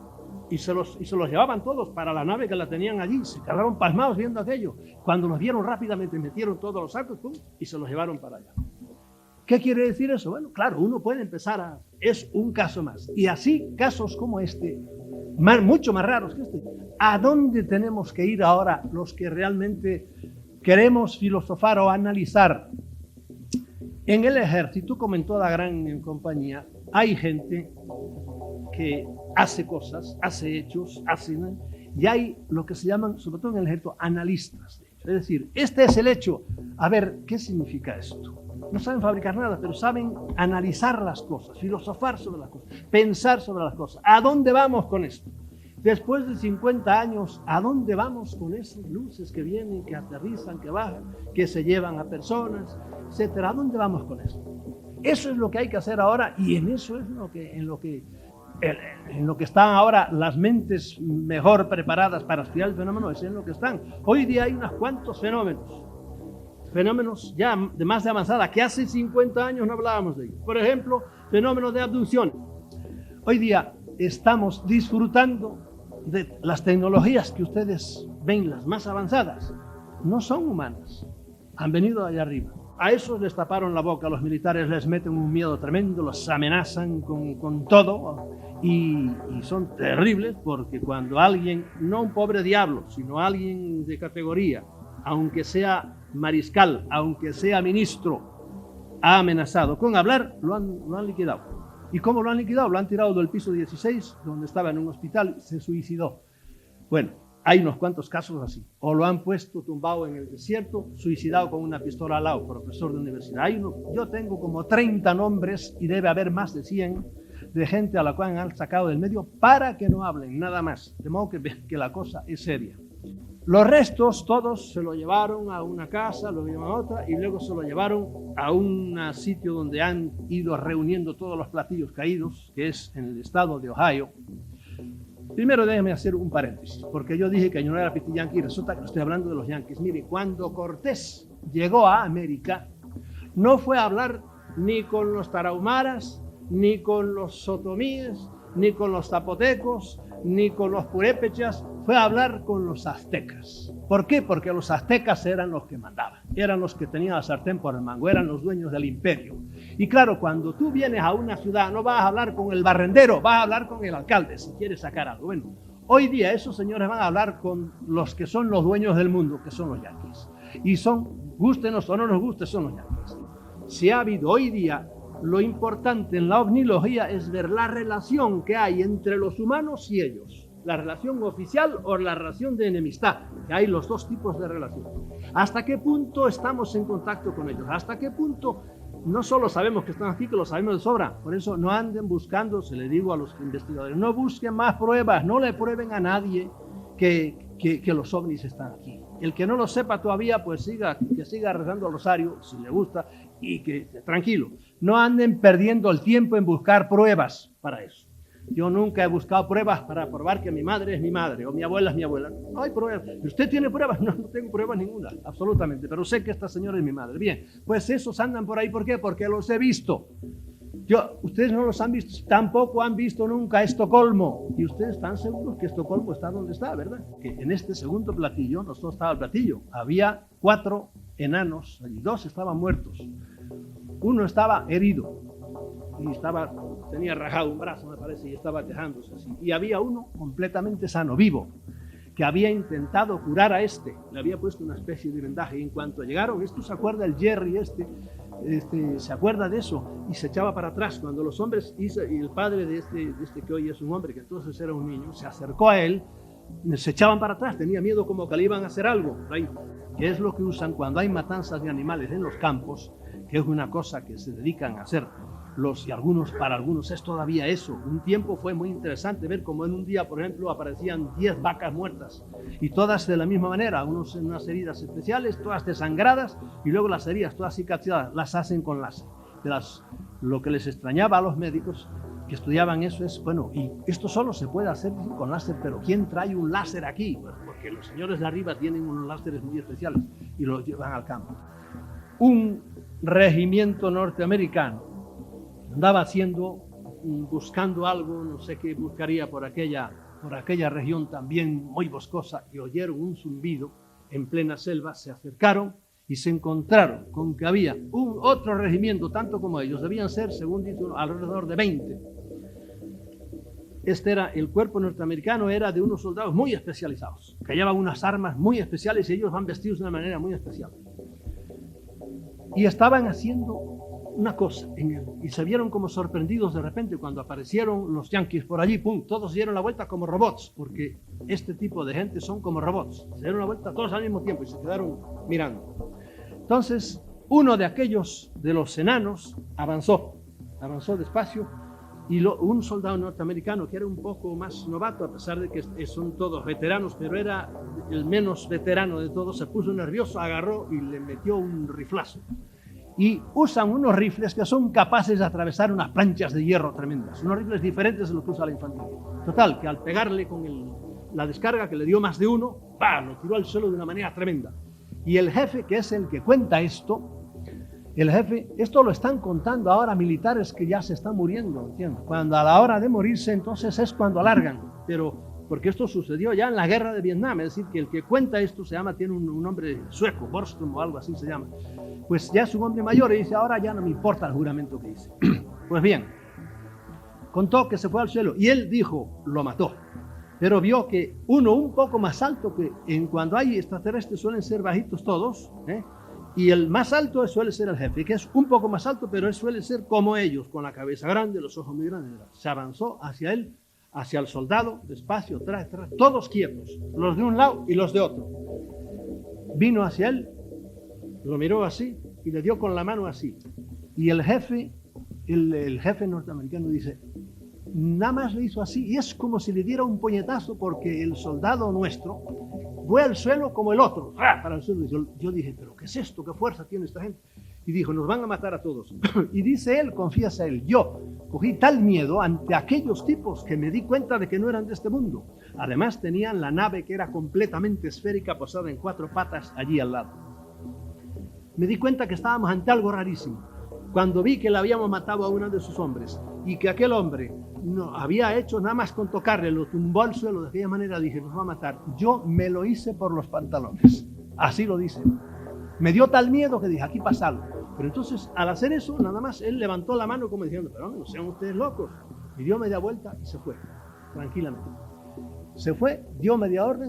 [SPEAKER 3] y se los llevaban todos para la nave que la tenían allí. Se quedaron pasmados viendo aquello. Cuando los vieron rápidamente metieron todos los sacos, ¡pum!, y se los llevaron para allá. ¿Qué quiere decir eso? Bueno, claro, uno puede empezar a... Es un caso más. Y así, casos como este, mucho más raros que este. ¿A dónde tenemos que ir ahora los que realmente queremos filosofar o analizar? En el ejército, como en toda gran compañía, hay gente que hace cosas, hace hechos, y hay lo que se llaman, sobre todo en el ejército, analistas de hechos. Es decir, este es el hecho. A ver, ¿qué significa esto? No saben fabricar nada, pero saben analizar las cosas, filosofar sobre las cosas, pensar sobre las cosas. ¿A dónde vamos con esto? Después de 50 años, ¿a dónde vamos con esas luces que vienen, que aterrizan, que bajan, que se llevan a personas, etcétera? ¿A dónde vamos con esto? Eso es lo que hay que hacer ahora, y en eso es en lo que están ahora las mentes mejor preparadas para estudiar el fenómeno, es en lo que están. Hoy día hay unos cuantos fenómenos ya de más de avanzada, que hace 50 años no hablábamos de ellos. Por ejemplo, fenómenos de abducción. Hoy día estamos disfrutando de las tecnologías que ustedes ven, las más avanzadas. No son humanas, han venido de allá arriba. A esos les taparon la boca, a los militares les meten un miedo tremendo, los amenazan con todo, y son terribles, porque cuando alguien, no un pobre diablo, sino alguien de categoría, aunque sea mariscal, aunque sea ministro, ha amenazado con hablar, lo han liquidado. ¿Y cómo lo han liquidado? Lo han tirado del piso 16, donde estaba en un hospital, se suicidó. Bueno, hay unos cuantos casos así. O lo han puesto tumbado en el desierto, suicidado con una pistola al lado, profesor de universidad. Yo tengo como 30 nombres, y debe haber más de 100, de gente a la cual han sacado del medio para que no hablen, nada más. De modo que la cosa es seria. Los restos, todos, se lo llevaron a una casa, lo llevaron a otra, y luego se lo llevaron a un sitio donde han ido reuniendo todos los platillos caídos, que es en el estado de Ohio. Primero déjeme hacer un paréntesis, porque yo dije que yo no era piti yanqui, y resulta que estoy hablando de los yanquis. Mire, cuando Cortés llegó a América, no fue a hablar ni con los tarahumaras, ni con los sotomíes, ni con los zapotecos, ni con los purépechas, fue a hablar con los aztecas. ¿Por qué? Porque los aztecas eran los que mandaban, eran los que tenían la sartén por el mango, eran los dueños del imperio. Y claro, cuando tú vienes a una ciudad, no vas a hablar con el barrendero, vas a hablar con el alcalde si quieres sacar algo. Bueno, hoy día esos señores van a hablar con los que son los dueños del mundo, que son los yanquis. Y son, gústenos o no nos guste, son los yanquis. Si ha habido hoy día, lo importante en la ovnilogía es ver la relación que hay entre los humanos y ellos. La relación oficial o la relación de enemistad, que hay los dos tipos de relación. ¿Hasta qué punto estamos en contacto con ellos? ¿Hasta qué punto no solo sabemos que están aquí, que lo sabemos de sobra? Por eso no anden buscando, se le digo a los investigadores, no busquen más pruebas, no le prueben a nadie que los ovnis están aquí. El que no lo sepa todavía, pues que siga rezando el rosario, si le gusta, y que tranquilo, no anden perdiendo el tiempo en buscar pruebas para eso. Yo nunca he buscado pruebas para probar que mi madre es mi madre o mi abuela es mi abuela. No hay pruebas. ¿Usted tiene pruebas? No tengo pruebas ninguna, absolutamente, pero sé que esta señora es mi madre. Bien, pues esos andan por ahí. ¿Por qué? Porque los he visto. Ustedes no los han visto, tampoco han visto nunca Estocolmo. Y ustedes están seguros que Estocolmo está donde está, ¿verdad? Que en este segundo platillo, no solo estaba el platillo, había 4 enanos, y 2 estaban muertos. Uno estaba herido y tenía rajado un brazo, me parece, y estaba quejándose así. Y había uno completamente sano, vivo, que había intentado curar a este, le había puesto una especie de vendaje, y en cuanto llegaron, esto se acuerda el Jerry se acuerda de eso, y se echaba para atrás. Cuando los hombres, y el padre de este que hoy es un hombre, que entonces era un niño, se acercó a él, se echaban para atrás, tenía miedo como que le iban a hacer algo, ahí, que es lo que usan cuando hay matanzas de animales en los campos, que es una cosa que se dedican a hacer para algunos es todavía eso. Un tiempo fue muy interesante ver cómo en un día, por ejemplo, aparecían 10 vacas muertas, y todas de la misma manera, unos en unas heridas especiales, todas desangradas, y luego las heridas todas cicatrizadas, las hacen con láser. Lo que les extrañaba a los médicos, que estudiaban eso es, bueno, y esto solo se puede hacer con láser, pero ¿quién trae un láser aquí? Bueno, porque los señores de arriba tienen unos láseres muy especiales y los llevan al campo. Un regimiento norteamericano andaba buscando algo, no sé qué buscaría por aquella región también muy boscosa, y oyeron un zumbido en plena selva, se acercaron y se encontraron con que había otro regimiento, tanto como ellos, debían ser, según dice uno, alrededor de 20. El cuerpo norteamericano era de unos soldados muy especializados, que llevaban unas armas muy especiales y ellos van vestidos de una manera muy especial. Y estaban haciendo una cosa y se vieron como sorprendidos de repente cuando aparecieron los yanquis por allí, ¡pum! Todos dieron la vuelta como robots, porque este tipo de gente son como robots, se dieron la vuelta todos al mismo tiempo y se quedaron mirando. Entonces uno de los enanos avanzó despacio, y un soldado norteamericano que era un poco más novato, a pesar de que son todos veteranos, pero era el menos veterano de todos, se puso nervioso, agarró y le metió un riflazo. Y usan unos rifles que son capaces de atravesar unas planchas de hierro tremendas, unos rifles diferentes de los que usa la infantería. Total, que al pegarle con la descarga, que le dio más de uno, lo tiró al suelo de una manera tremenda. Y el jefe, que es el que cuenta esto, esto lo están contando ahora militares que ya se están muriendo, ¿entiendes? Cuando a la hora de morirse, entonces es cuando alargan, porque esto sucedió ya en la guerra de Vietnam, es decir, que el que cuenta esto tiene un nombre sueco, Borström o algo así se llama. Pues ya es un hombre mayor y dice, ahora ya no me importa el juramento que hice. Pues bien, contó que se fue al suelo y él dijo, lo mató. Pero vio que uno un poco más alto, que cuando hay extraterrestres suelen ser bajitos todos, y el más alto suele ser el jefe, que es un poco más alto, pero él suele ser como ellos, con la cabeza grande, los ojos muy grandes. Se avanzó hacia él, hacia el soldado, despacio, todos quietos, los de un lado y los de otro. Vino hacia él, lo miró así y le dio con la mano así. Y el jefe norteamericano dice, nada más le hizo así, y es como si le diera un puñetazo, porque el soldado nuestro fue al suelo como el otro, para el suelo. Yo dije, pero ¿qué es esto? ¿Qué fuerza tiene esta gente? Y dijo, nos van a matar a todos. Y dice él, confiesa él, yo cogí tal miedo ante aquellos tipos que me di cuenta de que no eran de este mundo. Además tenían la nave, que era completamente esférica, posada en 4 patas allí al lado. Me di cuenta que estábamos ante algo rarísimo. Cuando vi que le habíamos matado a uno de sus hombres y que aquel hombre no había hecho nada más con tocarle, lo tumbó al suelo de aquella manera, dije, nos va a matar. Yo me lo hice por los pantalones. Así lo dice. Me dio tal miedo que dije, aquí pasa algo. Pero entonces, al hacer eso, nada más él levantó la mano como diciendo, pero no sean ustedes locos. Y dio media vuelta y se fue, tranquilamente. Se fue, dio media orden,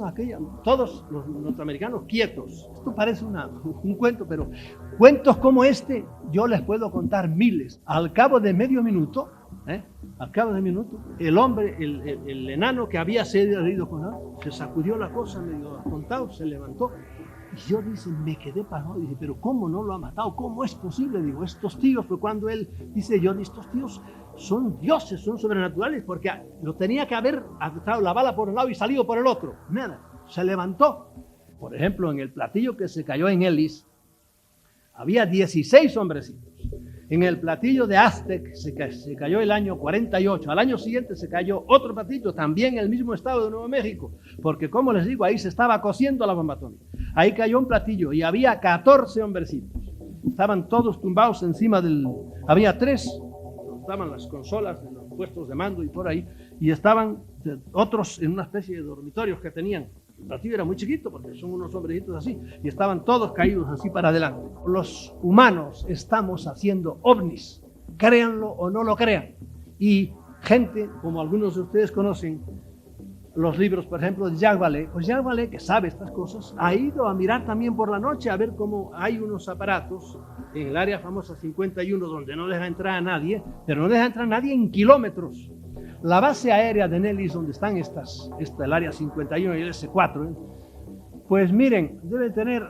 [SPEAKER 3] todos los norteamericanos quietos. Esto parece un cuento, pero cuentos como este yo les puedo contar miles. Al cabo de medio minuto, el hombre, el enano que había sido herido con él, se sacudió la cosa medio atontado, se levantó. Y yo me quedé parado, dije, pero ¿cómo no lo ha matado? ¿Cómo es posible? Digo, estos tíos, pues cuando él dice, estos tíos son dioses, son sobrenaturales, porque lo tenía que haber atravesado la bala por un lado y salido por el otro. Nada, se levantó. Por ejemplo, en el platillo que se cayó en Ellis, había 16 hombrecitos. En el platillo de Aztec se cayó el año 48. Al año siguiente se cayó otro platillo, también en el mismo estado de Nuevo México, porque como les digo, ahí se estaba cociendo la bomba atómica. Ahí cayó un platillo y había 14 hombrecitos. Estaban todos tumbados encima había 3, estaban las consolas de los puestos de mando y por ahí, y estaban otros en una especie de dormitorios que tenían. El platillo era muy chiquito porque son unos hombrecitos así, y estaban todos caídos así para adelante. Los humanos estamos haciendo ovnis, créanlo o no lo crean. Y gente, como algunos de ustedes conocen, los libros, por ejemplo, de Jacques Vallée, pues Jacques Vallée, que sabe estas cosas, ha ido a mirar también por la noche a ver cómo hay unos aparatos en el área famosa 51 donde no deja entrar a nadie, pero no deja entrar a nadie en kilómetros. La base aérea de Nellis, donde están el área 51 y el S4, pues miren, debe tener,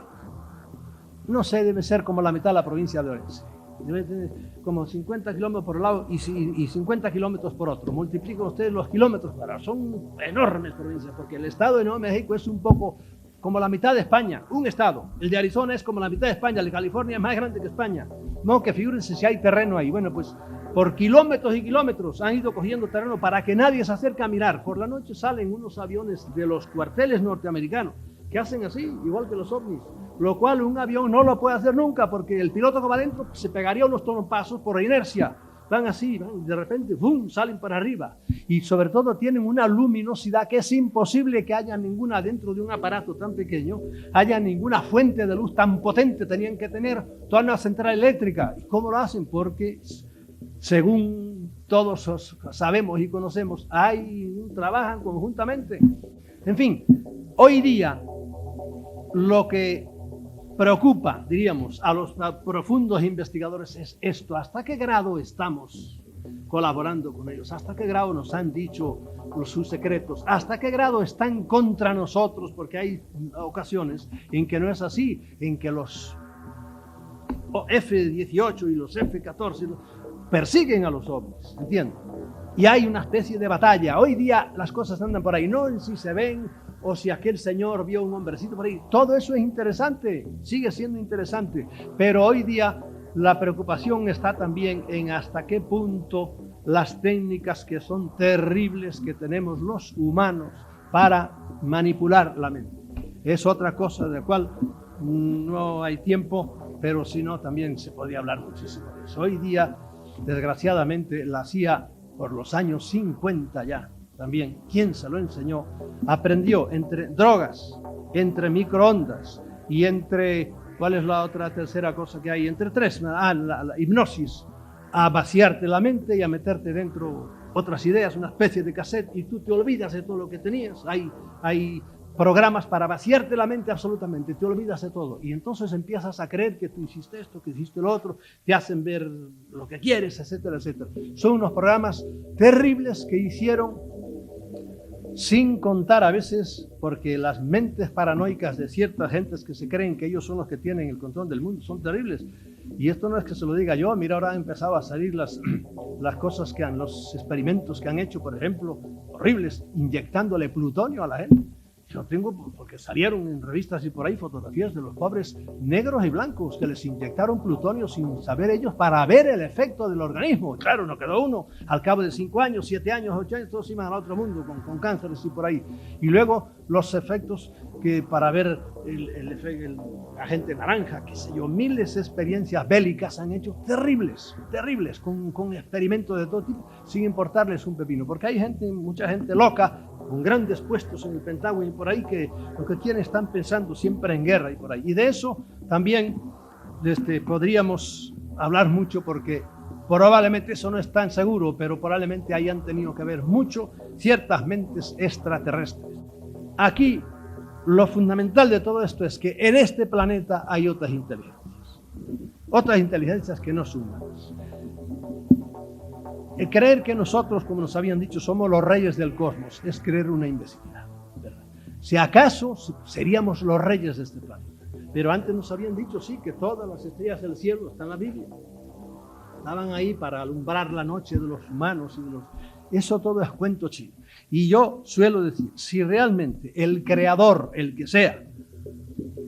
[SPEAKER 3] no sé, debe ser como la mitad de la provincia de Orense. Debe tener como 50 kilómetros por un lado y 50 kilómetros por otro. Multiplican ustedes los kilómetros, son enormes provincias, porque el estado de Nuevo México es un poco como la mitad de España, un estado. El de Arizona es como la mitad de España, el de California es más grande que España. No, que figúrense si hay terreno ahí. Bueno, pues por kilómetros y kilómetros han ido cogiendo terreno para que nadie se acerque a mirar. Por la noche salen unos aviones de los cuarteles norteamericanos que hacen así, igual que los ovnis, lo cual un avión no lo puede hacer nunca porque el piloto que va adentro se pegaría unos trompazos por inercia. Van así, van, de repente, ¡bum!, salen para arriba. Y sobre todo tienen una luminosidad que es imposible que haya ninguna dentro de un aparato tan pequeño, haya ninguna fuente de luz tan potente. Tenían que tener toda una central eléctrica. ¿Y cómo lo hacen? Porque, según todos sabemos y conocemos, trabajan conjuntamente. En fin, hoy día lo que preocupa, diríamos, a los profundos investigadores es esto: ¿hasta qué grado estamos colaborando con ellos? ¿Hasta qué grado nos han dicho sus secretos? ¿Hasta qué grado están contra nosotros? Porque hay ocasiones en que no es así, en que los F-18 y los F-14 persiguen a los ovnis, ¿entiendes? Y hay una especie de batalla. Hoy día las cosas andan por ahí, no en si se ven o si aquel señor vio un hombrecito por ahí. Todo eso es interesante, sigue siendo interesante, pero hoy día la preocupación está también en hasta qué punto las técnicas que son terribles que tenemos los humanos para manipular la mente. Es otra cosa de la cual no hay tiempo, pero si no también se podría hablar muchísimo de eso. Hoy día, desgraciadamente, la CIA, por los años 50 ya, también, ¿quién se lo enseñó? Aprendió entre drogas, entre microondas y entre, ¿cuál es la otra tercera cosa que hay? Entre tres, la hipnosis, a vaciarte la mente y a meterte dentro otras ideas, una especie de cassette, y tú te olvidas de todo lo que tenías. Hay programas para vaciarte la mente absolutamente, te olvidas de todo. Y entonces empiezas a creer que tú hiciste esto, que hiciste lo otro, te hacen ver lo que quieres, etcétera, etcétera. Son unos programas terribles que hicieron, sin contar a veces, porque las mentes paranoicas de ciertas gentes que se creen que ellos son los que tienen el control del mundo son terribles. Y esto no es que se lo diga yo, mira, ahora han empezado a salir las cosas los experimentos que han hecho, por ejemplo, horribles, inyectándole plutonio a la gente. Yo tengo, porque salieron en revistas y por ahí fotografías de los pobres negros y blancos que les inyectaron plutonio sin saber ellos para ver el efecto del organismo. Claro, no quedó uno. Al cabo de 5 años, 7 años, 8 años, todos iban al otro mundo con cánceres y por ahí. Y luego los efectos que para ver el agente naranja, qué sé yo, miles de experiencias bélicas han hecho terribles, con experimentos de todo tipo, sin importarles un pepino. Porque hay mucha gente loca, con grandes puestos en el Pentágono y por ahí, que lo que quieren están pensando siempre en guerra y por ahí. Y de eso también podríamos hablar mucho, porque probablemente eso no es tan seguro, pero probablemente hayan tenido que ver mucho ciertas mentes extraterrestres. Aquí lo fundamental de todo esto es que en este planeta hay otras inteligencias que no son humanas. El creer que nosotros, como nos habían dicho, somos los reyes del cosmos es creer una imbecilidad, ¿verdad? Si acaso seríamos los reyes de este planeta. Pero antes nos habían dicho, sí, que todas las estrellas del cielo están en la Biblia. Estaban ahí para alumbrar la noche de los humanos y de los... Eso todo es cuento chino. Y yo suelo decir, si realmente el creador, el que sea,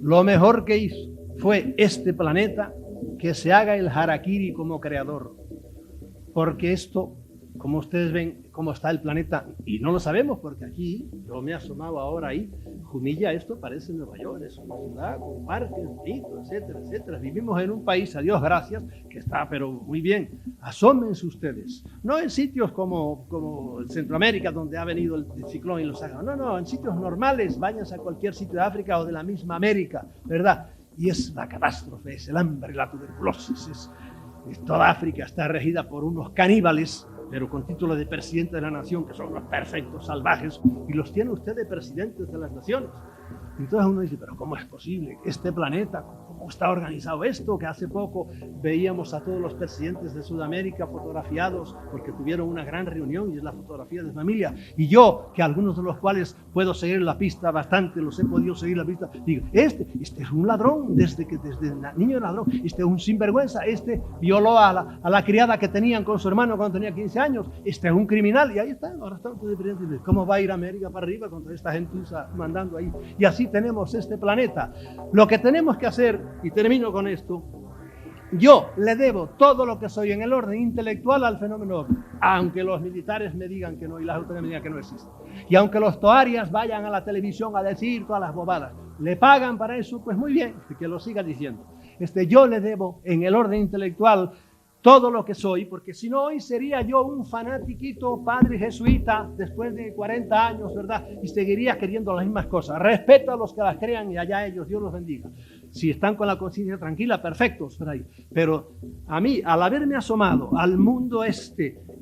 [SPEAKER 3] lo mejor que hizo fue este planeta, que se haga el harakiri como creador. Porque esto, como ustedes ven, cómo está el planeta, y no lo sabemos porque aquí, yo me he asomado ahora ahí, Jumilla, esto parece Nueva York, es una ciudad con parques bonitos, etcétera, etcétera. Vivimos en un país, a Dios gracias, que está pero muy bien. Asómense ustedes, no en sitios como Centroamérica, donde ha venido el ciclón y los ha... No, en sitios normales, váyanse a cualquier sitio de África o de la misma América, ¿verdad? Y es la catástrofe, es el hambre, la tuberculosis, toda África está regida por unos caníbales, pero con título de presidente de la nación, que son los perfectos salvajes, y los tiene usted de presidentes de las naciones. Entonces uno dice, pero ¿cómo es posible que este planeta, cómo está organizado esto? Que hace poco veíamos a todos los presidentes de Sudamérica fotografiados porque tuvieron una gran reunión y es la fotografía de familia. Y yo, que algunos de los cuales puedo seguir la pista bastante, los he podido seguir la pista, digo, este es un ladrón, desde niño ladrón, este es un sinvergüenza, este violó a la criada que tenían con su hermano cuando tenía 15 años, este es un criminal, y ahí está, ahora está usted de presidente. ¿Cómo va a ir América para arriba contra esta gentuza mandando ahí? Y así tenemos este planeta. Lo que tenemos que hacer, y termino con esto, Yo le debo todo lo que soy en el orden intelectual al fenómeno ovni, aunque los militares me digan que no y las autoridades me digan que no existe. Y aunque los toarias vayan a la televisión a decir todas las bobadas, ¿le pagan para eso? Pues muy bien, que lo siga diciendo. Yo le debo en el orden intelectual todo lo que soy, porque si no hoy sería yo un fanatiquito padre jesuita después de 40 años, ¿verdad? Y seguiría queriendo las mismas cosas. Respeto a los que las crean y allá ellos, Dios los bendiga. Si están con la conciencia tranquila, perfectos, pero a mí, al haberme asomado al mundo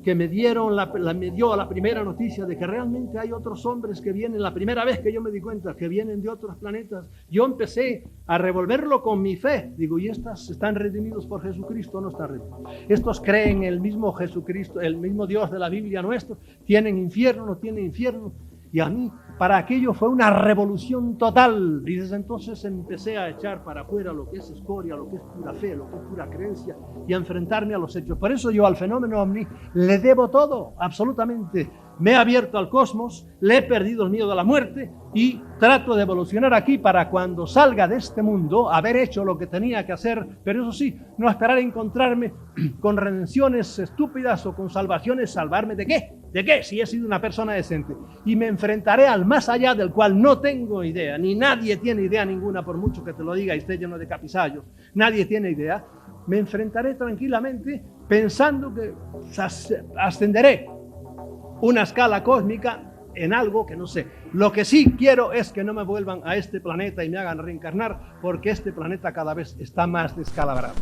[SPEAKER 3] que me dio la primera noticia de que realmente hay otros hombres que vienen, la primera vez que yo me di cuenta que vienen de otros planetas, yo empecé a revolverlo con mi fe. Digo, ¿y estas están redimidos por Jesucristo o no están redimidos? Estos creen el mismo Jesucristo, el mismo Dios de la Biblia nuestro, ¿tienen infierno, no tienen infierno? Y a mí, para aquello fue una revolución total. Y desde entonces empecé a echar para afuera lo que es escoria, lo que es pura fe, lo que es pura creencia, y a enfrentarme a los hechos. Por eso yo al fenómeno ovni le debo todo, absolutamente. Me he abierto al cosmos, le he perdido el miedo a la muerte y trato de evolucionar aquí para cuando salga de este mundo haber hecho lo que tenía que hacer, pero eso sí, no esperar a encontrarme con redenciones estúpidas o con salvaciones. ¿Salvarme de qué? ¿De qué? Si he sido una persona decente. Y me enfrentaré al más allá, del cual no tengo idea, ni nadie tiene idea ninguna, por mucho que te lo diga y esté lleno de capisallos. Nadie tiene idea. Me enfrentaré tranquilamente pensando que ascenderé una escala cósmica en algo que no sé. Lo que sí quiero es que no me vuelvan a este planeta y me hagan reencarnar, porque este planeta cada vez está más descalabrado.